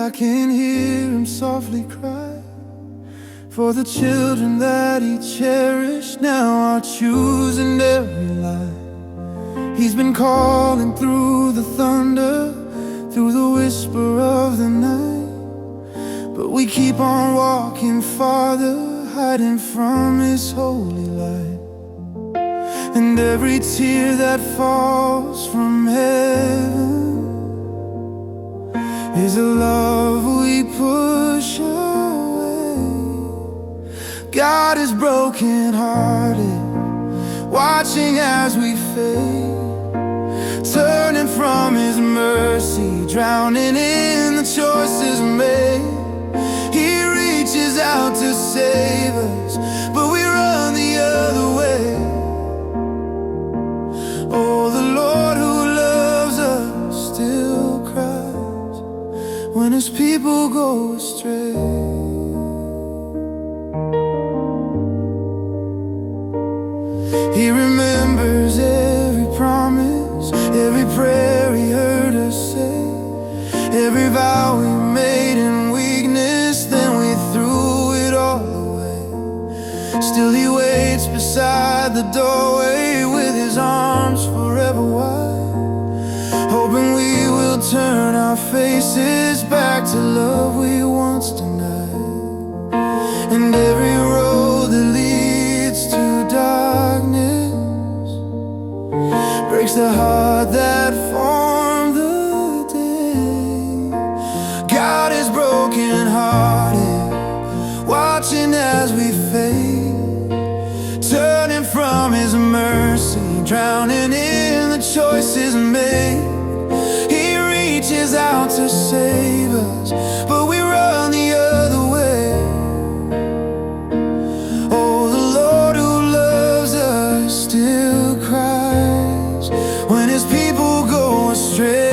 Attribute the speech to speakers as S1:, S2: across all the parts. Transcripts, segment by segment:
S1: I can hear him softly cry for the children that he cherished now are choosing every lie. He's been calling through the thunder, through the whisper of the night, but we keep on walking farther, hiding from his holy light. And every tear that falls from heaven is a love we push away. God is brokenhearted, watching as we fade, turning from his mercy, drowning in the choices made. He reaches out to save us, but we run the other way. Oh, the Lord who loves us still cries when his people go astray. He remembers every promise, every prayer he heard us say, every vow we made in weakness, then we threw it all away. Still he waits beside the doorway with his arms forever wide, hoping we will turn our faces back to love we once denied. And every road that leads to darkness breaks the heart that formed the day. God is brokenhearted, watching as we fade, turning from his mercy, drowning in the choices made. He reaches out to save us, but we run the other way. Oh, the Lord who loves us still cries when his people go astray.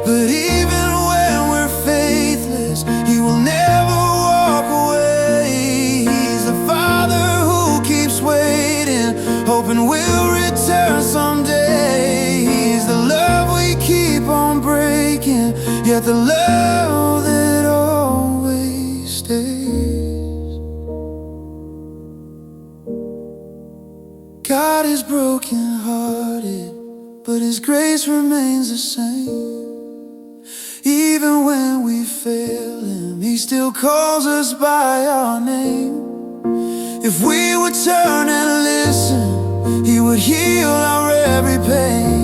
S1: But even when we're faithless, he will never walk away. He's the Father who keeps waiting, hoping we'll return someday. He's the love we keep on breaking, yet the love that always stays. God is brokenhearted, but his grace remains the same. Even when we fail him, he still calls us by our name. If we would turn and listen, he would heal our every pain.